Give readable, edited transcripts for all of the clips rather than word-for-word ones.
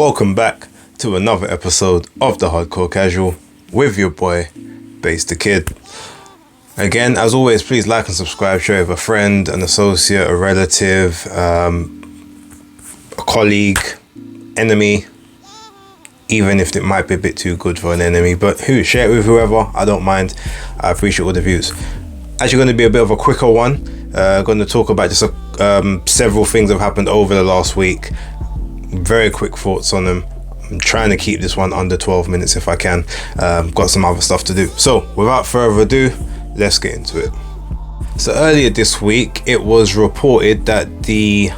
Welcome back to another episode of the Hardcore Casual with your boy, Bass the Kid. Again, as always, please like and subscribe, share with a friend, an associate, a relative, a colleague, enemy, even if it might be a bit too good for an enemy, but share it with whoever, I don't mind. I appreciate all the views. Actually going to be a bit of a quicker one. Going to talk about just several things that have happened over the last week. Very quick thoughts on them. I'm trying to keep this one under 12 minutes if I can. Got some other stuff to do. So without further ado, let's get into it. So earlier this week, it was reported that the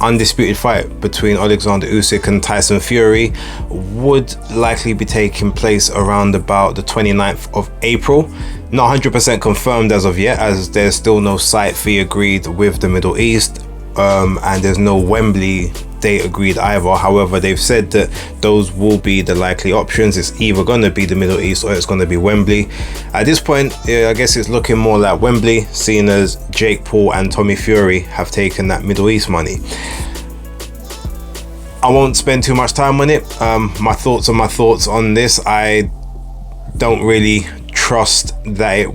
undisputed fight between Alexander Usyk and Tyson Fury would likely be taking place around about the 29th of April. Not 100% confirmed as of yet, as there's still no site fee agreed with the Middle East, and there's no Wembley date agreed either. However, they've said that those will be the likely options. It's either going to be the Middle East or it's going to be Wembley. At this point, I guess it's looking more like Wembley, seeing as Jake Paul and Tommy Fury have taken that Middle East money. I won't spend too much time on it. My thoughts on this. I don't really trust that it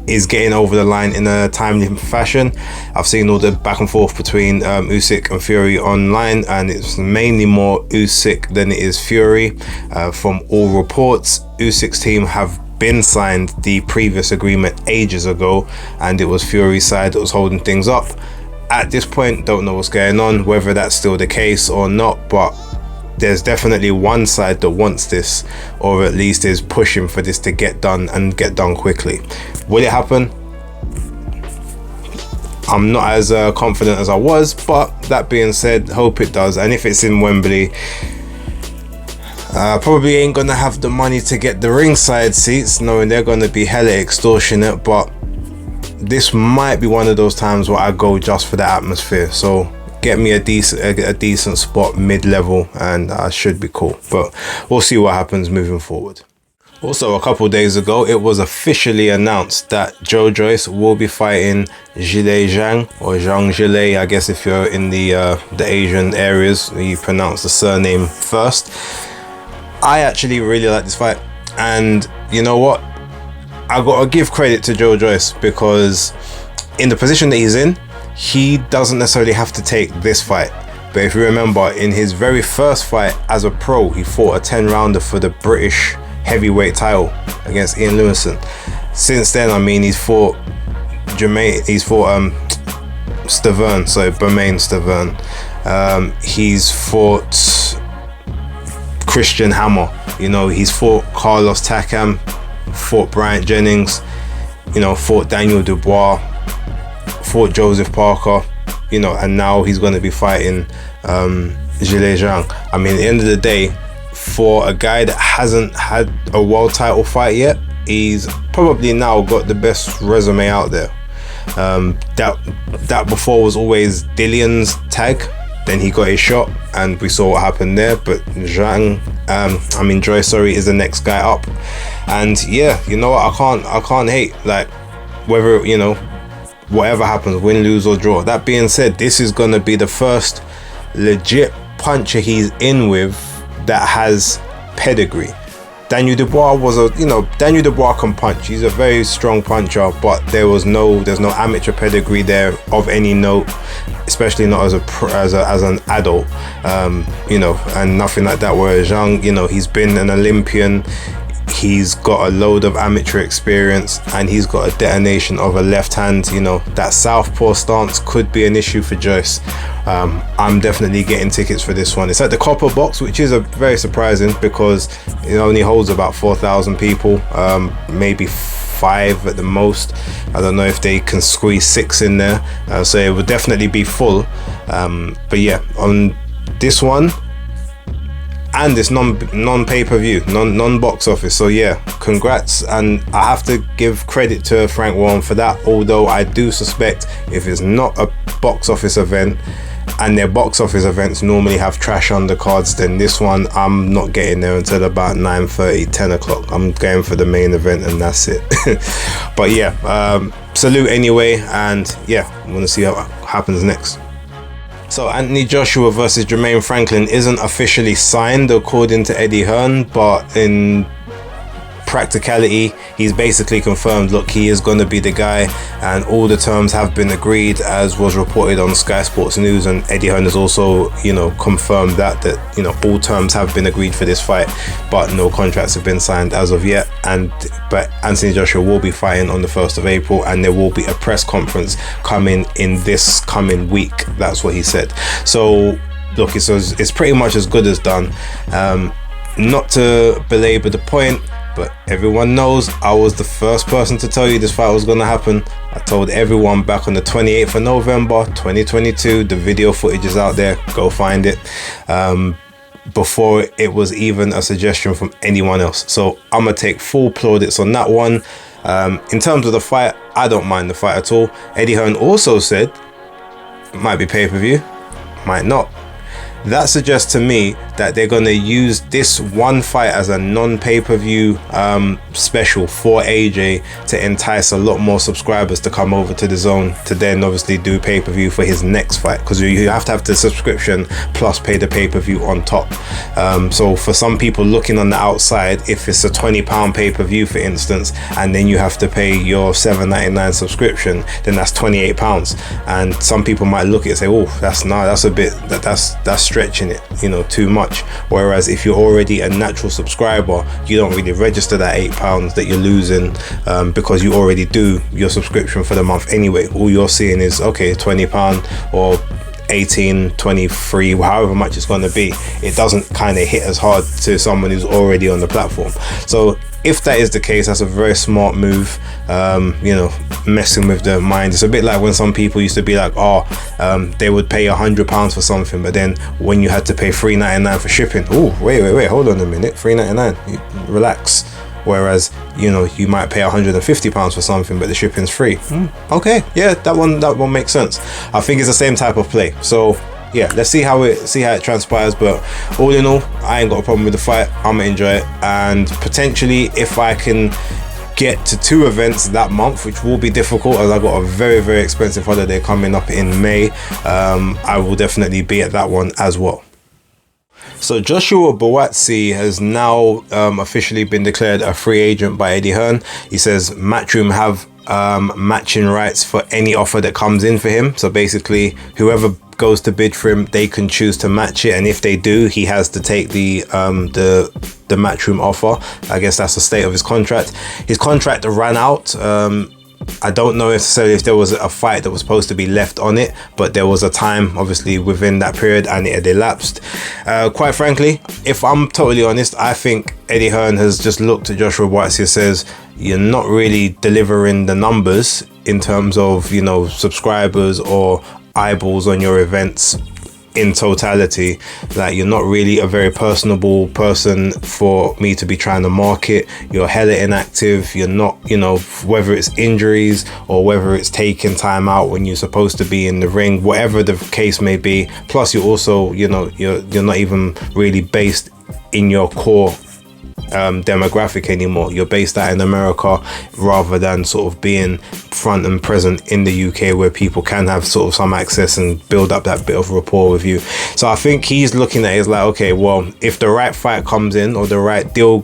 is getting over the line in a timely fashion. I've seen all the back and forth between Usyk and Fury online, and it's mainly more Usyk than it is Fury. From all reports, Usyk's team have been signed the previous agreement ages ago, and it was Fury's side that was holding things up. At this point, don't know what's going on, whether that's still the case or not, but there's definitely one side that wants this, or at least is pushing for this to get done and get done quickly. Will it happen? I'm not as confident as I was, but that being said, hope it does. And if it's in Wembley, probably ain't gonna have the money to get the ringside seats, knowing they're gonna be hella extortionate, but this might be one of those times where I go just for the atmosphere. So get me a decent spot mid-level and I should be cool, but we'll see what happens moving forward. Also, a couple days ago, it was officially announced that Joe Joyce will be fighting Zhilei Zhang, or Zhang Zhilei, I guess if you're in the Asian areas, you pronounce the surname first. I actually really like this fight, and you know what? I gotta give credit to Joe Joyce, because in the position that he's in, he doesn't necessarily have to take this fight. But if you remember, in his very first fight as a pro, he fought a 10-rounder for the British heavyweight title against Ian Lewison. Since then, I mean, he's fought Bermane Stavern. He's fought Christian Hammer. You know, he's fought Carlos Takam, fought Bryant Jennings, you know, fought Daniel Dubois, fought Joseph Parker, you know, and now he's going to be fighting Zhilei Zhang. I mean, at the end of the day, for a guy that hasn't had a world title fight yet, he's probably now got the best resume out there. That before was always Dillion's tag, then he got his shot and we saw what happened there. But Joyce is the next guy up, and yeah, you know what, I can't hate, like, whether, you know, whatever happens, win, lose or draw. That being said, this is going to be the first legit puncher he's in with that has pedigree. Daniel Dubois Daniel Dubois can punch. He's a very strong puncher, but there's no amateur pedigree there of any note, especially not as an adult, you know, and nothing like that. Whereas Zhang, you know, he's been an Olympian. He's got a load of amateur experience, and he's got a detonation of a left hand. You know, that southpaw stance could be an issue for Joyce. I'm definitely getting tickets for this one. It's at the Copper Box, which is very surprising because it only holds about 4,000 people, maybe 5 at the most. I don't know if they can squeeze 6 in there, so it would definitely be full. But yeah, on this one, and it's non-pay-per-view, non-box office. So yeah, congrats, and I have to give credit to Frank Warren for that, although I do suspect if it's not a box office event, and their box office events normally have trash undercards, then this one I'm not getting there until about 9:30, 10 o'clock. I'm going for the main event and that's it. But yeah, salute anyway, and yeah, I want to see what happens next. So Anthony Joshua versus Jermaine Franklin isn't officially signed according to Eddie Hearn, but in practicality, he's basically confirmed, look, he is going to be the guy, and all the terms have been agreed, as was reported on Sky Sports News. And Eddie Hearn has also, confirmed that all terms have been agreed for this fight, but no contracts have been signed as of yet. But Anthony Joshua will be fighting on the 1st of April, and there will be a press conference coming in this coming week. That's what he said. So look, it's pretty much as good as done. Not to belabor the point, but everyone knows I was the first person to tell you this fight was going to happen. I told everyone back on the 28th of November 2022, the video footage is out there, go find it, before it was even a suggestion from anyone else. So I'm going to take full plaudits on that one. In terms of the fight, I don't mind the fight at all. Eddie Hearn also said it might be pay-per-view, might not. That suggests to me that they're going to use this one fight as a non-pay-per-view special for AJ to entice a lot more subscribers to come over to the zone to then obviously do pay-per-view for his next fight, because you have to have the subscription plus pay the pay-per-view on top. So for some people looking on the outside, if it's a £20 pay-per-view for instance, and then you have to pay your $7.99 subscription, then that's £28. And some people might look at it and say, oh, that's a bit, that's stretching it, too much. Whereas if you're already a natural subscriber, you don't really register that £8 that you're losing, because you already do your subscription for the month anyway. All you're seeing is, okay, £20 or 18, 23, however much it's going to be. It doesn't kind of hit as hard to someone who's already on the platform. So if that is the case, that's a very smart move, messing with the mind. It's a bit like when some people used to be like, they would pay £100 for something, but then when you had to pay $3.99 for shipping, wait, hold on a minute, $3.99, relax. Whereas, you might pay £150 for something, but the shipping's free. Okay, yeah, that one makes sense. I think it's the same type of play. So yeah, let's see how it transpires. But all in all, I ain't got a problem with the fight. I'm gonna enjoy it, and potentially if I can get to 2 events that month, which will be difficult as I got a very, very expensive holiday coming up in May, I will definitely be at that one as well. So Joshua Buatsi has now officially been declared a free agent by Eddie Hearn. He says Matchroom have matching rights for any offer that comes in for him. So basically, whoever goes to bid for him, they can choose to match it, and if they do, he has to take the Matchroom offer. I guess that's the state of his contract. His contract ran out. I don't know necessarily if there was a fight that was supposed to be left on it, but there was a time obviously within that period and it had elapsed. Quite frankly, if I'm totally honest, I think Eddie Hearn has just looked at Joshua Buatsi and says, you're not really delivering the numbers in terms of, subscribers or eyeballs on your events in totality. Like, you're not really a very personable person for me to be trying to market. You're hella inactive. You're not, whether it's injuries or whether it's taking time out when you're supposed to be in the ring, whatever the case may be. Plus you're also, you're not even really based in your core demographic anymore. You're based out in America rather than sort of being front and present in the UK, where people can have sort of some access and build up that bit of rapport with you. So I think he's looking at it as like, okay, well, if the right fight comes in or the right deal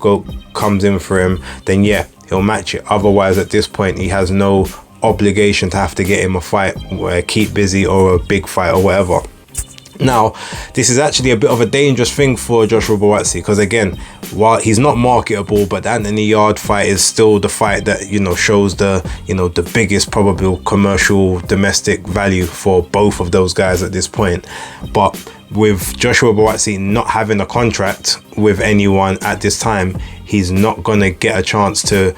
comes in for him, then yeah, he'll match it. Otherwise, at this point, he has no obligation to have to get him a fight, keep busy, or a big fight or whatever. Now, this is actually a bit of a dangerous thing for Joshua Buatsi, because again, while he's not marketable, but the Anthony Yard fight is still the fight that, shows the biggest probable commercial domestic value for both of those guys at this point. But with Joshua Buatsi not having a contract with anyone at this time, he's not gonna get a chance to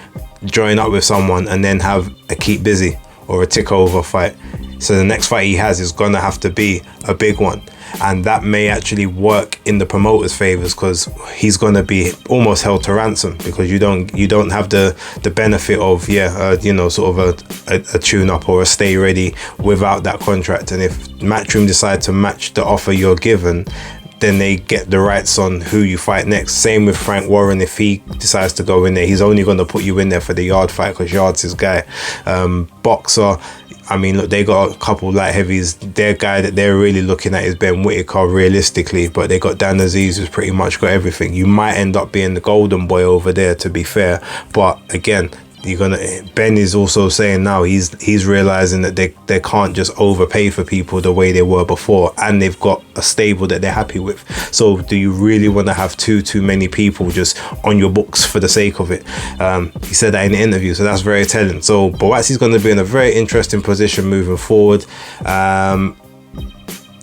join up with someone and then have a keep busy or a tick over fight. So the next fight he has is gonna have to be a big one, and that may actually work in the promoter's favors, because he's gonna be almost held to ransom, because you don't have the benefit of sort of a tune up or a stay ready without that contract. And if Matchroom decide to match the offer you're given, then they get the rights on who you fight next. Same with Frank Warren. If he decides to go in there, he's only going to put you in there for the Yard fight because Yard's his guy. Boxer, I mean, look, they got a couple light heavies. Their guy that they're really looking at is Ben Whittaker, realistically, but they got Dan Aziz, who's pretty much got everything. You might end up being the golden boy over there, to be fair, but again, Ben is also saying now he's realizing that they can't just overpay for people the way they were before, and they've got a stable that they're happy with. So do you really want to have too many people just on your books for the sake of it? He said that in the interview, so that's very telling. So Boatsi's going to be in a very interesting position moving forward.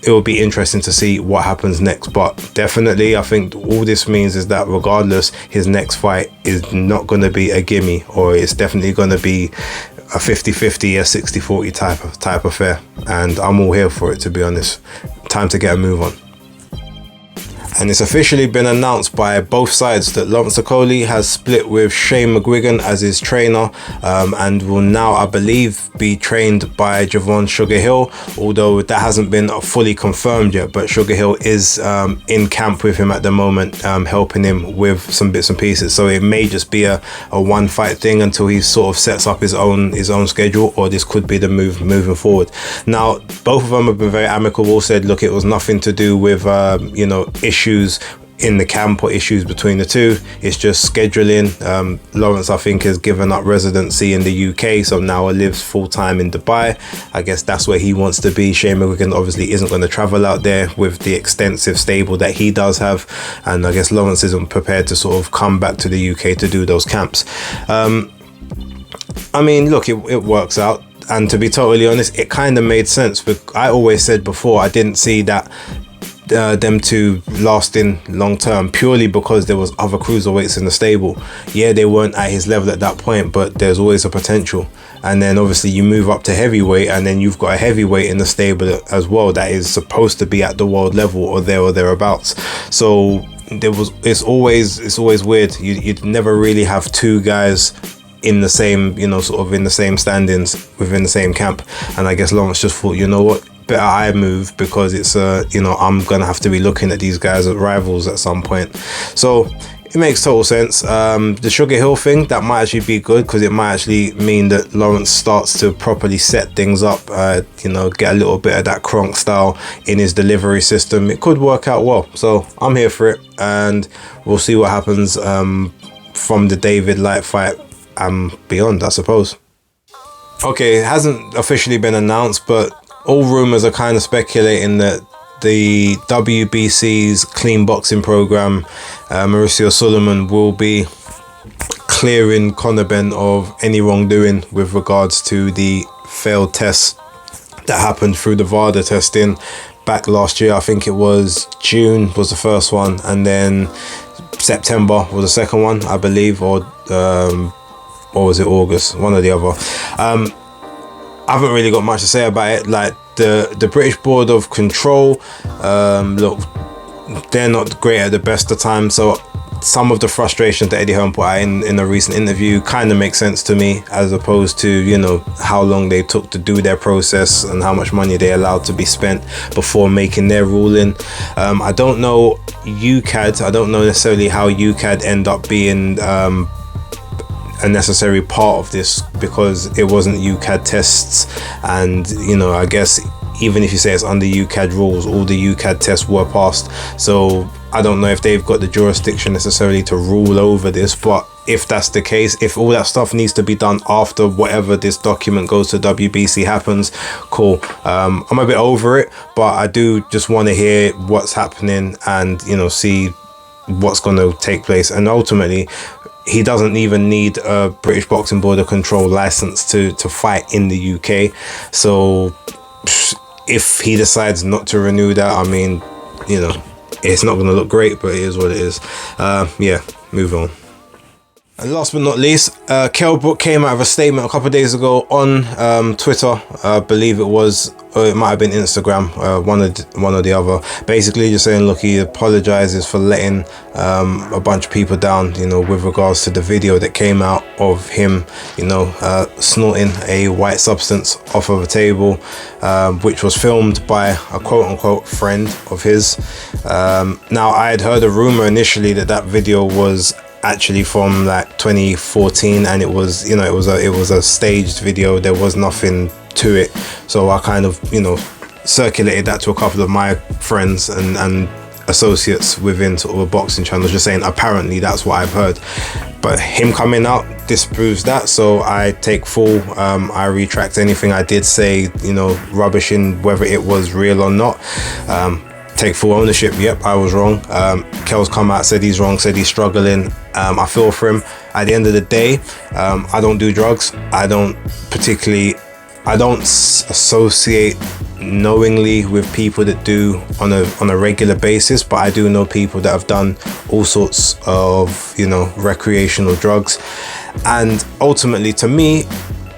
It will be interesting to see what happens next, but definitely I think all this means is that regardless, his next fight is not going to be a gimme, or it's definitely going to be a 50-50, a 60-40 type affair, and I'm all here for it, to be honest. Time to get a move on. And it's officially been announced by both sides that Lawrence Okolie has split with Shane McGuigan as his trainer, and will now, I believe, be trained by Javon Sugar Hill, although that hasn't been fully confirmed yet. But Sugar Hill is in camp with him at the moment, helping him with some bits and pieces. So it may just be a one fight thing until he sort of sets up his own schedule, or this could be the move moving forward. Now, both of them have been very amicable, said, look, it was nothing to do with issues in the camp or issues between the two. It's just scheduling. Lawrence, I think, has given up residency in the UK, so now lives full-time in Dubai. I guess that's where he wants to be. Shane McGuigan obviously isn't going to travel out there with the extensive stable that he does have, and I guess Lawrence isn't prepared to sort of come back to the UK to do those camps. I mean, look, it works out, and to be totally honest, it kind of made sense. But I always said before, I didn't see that them two lasting long term, purely because there was other cruiserweights in the stable. Yeah, they weren't at his level at that point, but there's always a potential. And then obviously you move up to heavyweight, and then you've got a heavyweight in the stable as well that is supposed to be at the world level or thereabouts. So it's always weird. You'd never really have two guys in the same, sort of in the same standings within the same camp. And I guess Lawrence just thought, you know what, better I move, because it's I'm gonna have to be looking at these guys as rivals at some point. So it makes total sense. The Sugar Hill thing, that might actually be good, because it might actually mean that Lawrence starts to properly set things up, get a little bit of that Kronk style in his delivery system. It could work out well, so I'm here for it, and we'll see what happens from the David Light fight and beyond, I suppose. Okay, it hasn't officially been announced, but all rumors are kind of speculating that the WBC's clean boxing program, Mauricio Suleiman, will be clearing Conor Benn of any wrongdoing with regards to the failed tests that happened through the VADA testing back last year. I think it was June was the first one, and then September was the second one, I believe, or was it August? One or the other. I haven't really got much to say about it. Like the British Board of Control, look, they're not great at the best of times. So some of the frustrations that Eddie Hearn put out in a recent interview kind of makes sense to me, as opposed to how long they took to do their process and how much money they allowed to be spent before making their ruling. I don't know UCAD. I don't know necessarily how UCAD end up being a necessary part of this, because it wasn't UCAD tests, and I guess even if you say it's under UCAD rules, all the UCAD tests were passed. So I don't know if they've got the jurisdiction necessarily to rule over this, but if that's the case, if all that stuff needs to be done after whatever this document goes to WBC happens, cool. I'm a bit over it, but I do just want to hear what's happening and see what's going to take place. And ultimately, he doesn't even need a British Boxing Board of Control license to fight in the UK. So if he decides not to renew that, I mean, it's not going to look great, but it is what it is. Yeah, move on. And last but not least, Kell Brook came out of a statement a couple of days ago on Twitter, I believe it was, or it might have been Instagram, one or the other. Basically, just saying, look, he apologizes for letting a bunch of people down, you know, with regards to the video that came out of him, you know, snorting a white substance off of a table, which was filmed by a quote-unquote friend of his. Now, I had heard a rumor initially that that video was actually from like 2014, and it was, you know, it was a staged video. There was nothing to it, so I kind of, you know, circulated that to a couple of my friends and associates within sort of a boxing channel, just saying apparently that's what I've heard. But him coming out disproves that, so I take full I retract anything I did say, you know, rubbishing whether it was real or not. Take full ownership. Yep, I was wrong. Kel's come out, said he's wrong, said he's struggling. I feel for him. At the end of the day, I don't do drugs. I don't associate knowingly with people that do on a regular basis, but I do know people that have done all sorts of, you know, recreational drugs, and ultimately, to me,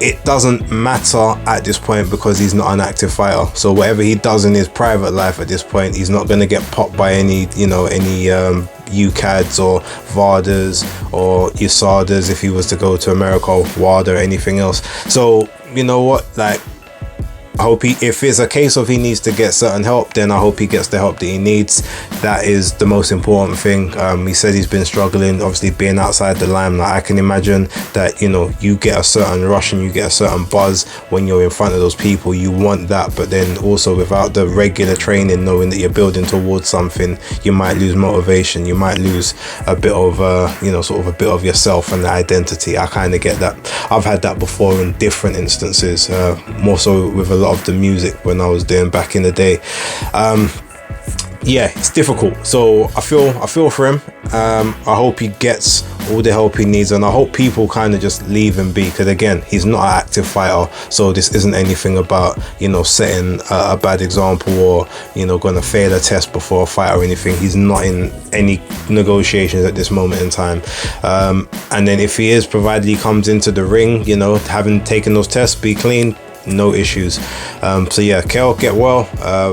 it doesn't matter at this point because he's not an active fighter. So whatever he does in his private life at this point, he's not going to get popped by any, you know, any UCADs or VADAs or USADAs if he was to go to America, or WADA or anything else. So, you know what, like, I hope if it's a case of he needs to get certain help, then I hope he gets the help that he needs. That is the most important thing. He said he's been struggling, obviously being outside the limelight. I can imagine that, you know, you get a certain rush and you get a certain buzz when you're in front of those people. You want that, but then also without the regular training, knowing that you're building towards something, you might lose motivation. You might lose a bit of, you know, sort of a bit of yourself and the identity. I kind of get that. I've had that before in different instances, more so with a lot of the music when I was doing back in the day. Yeah, it's difficult. So I feel for him. I hope he gets all the help he needs, and I hope people kind of just leave him be, because again, he's not an active fighter, so this isn't anything about, you know, setting a bad example or, you know, going to fail a test before a fight or anything. He's not in any negotiations at this moment in time, and then if he is, provided he comes into the ring, you know, having taken those tests, be clean, no issues. So yeah, Kel, get well.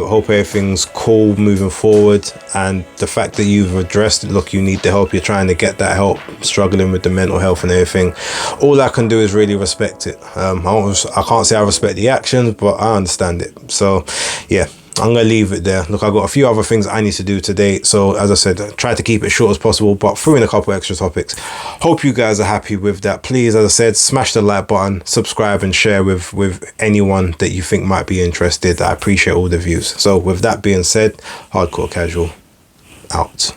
Hope everything's cool moving forward, and the fact that you've addressed it, look, you need the help, you're trying to get that help, struggling with the mental health and everything, all I can do is really respect it. I can't say I respect the actions, but I understand it. So yeah, I'm gonna leave it there. Look, I've got a few other things I need to do today, so as I said, try to keep it short as possible, but threw in a couple extra topics. Hope you guys are happy with that. Please, as I said, smash the like button, subscribe and share with anyone that you think might be interested. I appreciate all the views. So with that being said, Hardcore Casual out.